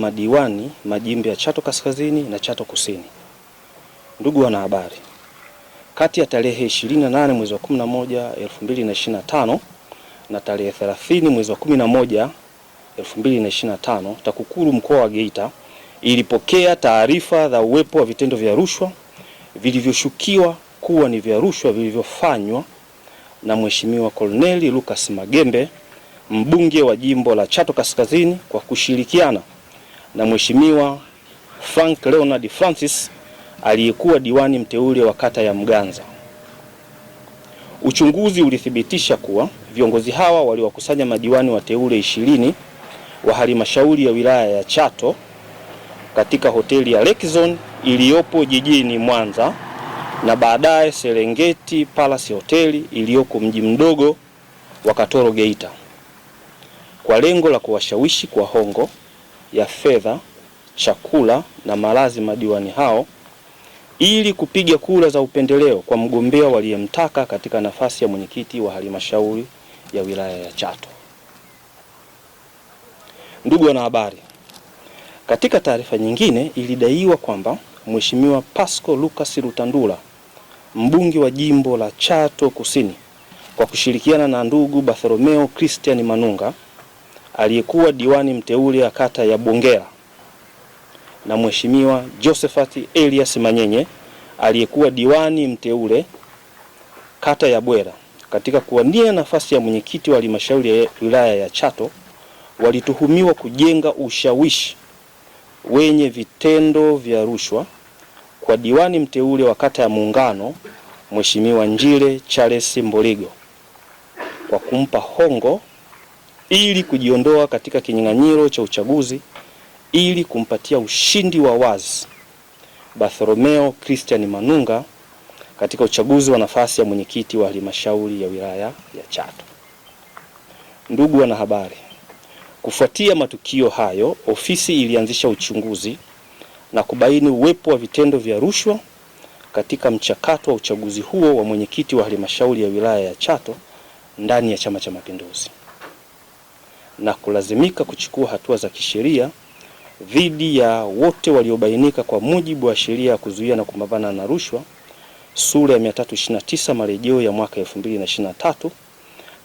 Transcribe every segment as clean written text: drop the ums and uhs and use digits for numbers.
madiwani majimbo ya Chato Kaskazini na Chato Kusini. Ndugu wanahabari, kati ya tarehe 28 mwezi wa 11 2025 na tarehe 30 mwezi wa 11 2025, TAKUKURU mkoa wa Geita ilipokea taarifa za uwepo wa vitendo vya rushwa vilivyoshukiwa kuwa ni vya rushwa vilivyofanywa na Mheshimiwa Corneli Lucas Magembe, mbunge wa jimbo la Chato Kaskazini, kwa kushirikiana na Mheshimiwa Frank Leonard Francis aliyekuwa diwani mteule wa kata ya Mganza. Uchunguzi ulithibitisha kuwa viongozi hawa waliwakusanya madiwani wateule 20 wa halmashauri ya wilaya ya Chato katika hoteli ya Lake Zone iliyopo jijini Mwanza na baadaye Serengeti Palace Hoteli iliyoko mji mdogo wa Katoro Geita, kwa lengo la kuwashawishi kwa hongo ya fedha, chakula na malazi madiwani hao ili kupiga kura za upendeleo kwa mgombea waliyemtaka katika nafasi ya mwenyekiti wa halmashauri ya wilaya ya Chato. Ndugu wanahabari, katika taarifa nyingine ilidaiwa kwamba Mheshimiwa Pasco Lucas Rutandula, mbunge wa jimbo la Chato Kusini, kwa kushirikiana na ndugu Bartholomeo Christian Manunga aliyekuwa diwani mteule wa kata ya Bongera na Mheshimiwa Josephat Elias Manyenye aliyekuwa diwani mteule kata ya Bwera, katika kuwania nafasi ya mwenyekiti wa halmashauri ya wilaya ya Chato, walituhumiwa kujenga ushawishi wenye vitendo vya rushwa kwa diwani mteule wa kata ya Muungano Mheshimiwa Njile Charles Mboligo kwa kumpa hongo ili kujiondoa katika kinyang'anyiro cha uchaguzi ili kumpatia ushindi wa wazi Bartholomeo Christian Manunga katika uchaguzi wa nafasi ya mwenyekiti wa halmashauri ya wilaya ya Chato. Ndugu wanahabari, kufuatia matukio hayo, ofisi ilianzisha uchunguzi na kubaini uwepo wa vitendo vya rushwa katika mchakato wa uchaguzi huo wa mwenyekiti wa halmashauri ya wilaya ya Chato ndani ya Chama cha Mapinduzi, na kulazimika kuchukua hatua za kisheria dhidi ya wote waliobainika kwa mujibu wa sheria ya kuzuia na kupambana na rushwa sura ya 329 marejeo ya mwaka 2023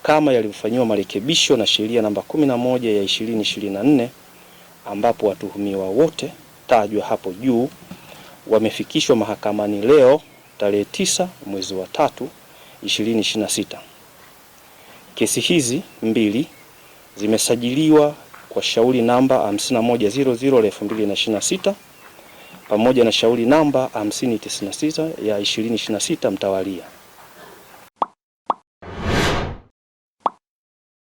kama yalivyofanyiwa marekebisho na sheria namba 11 ya 2024, ambapo watuhumiwa wote tajwa hapo juu wamefikishwa mahakamani leo tarehe 9 mwezi wa 3 2026. Kesi hizi mbili zimesajiliwa kwa shauri namba 5100/2026 pamoja na shauri namba 5096 ya 2026 mtawalia.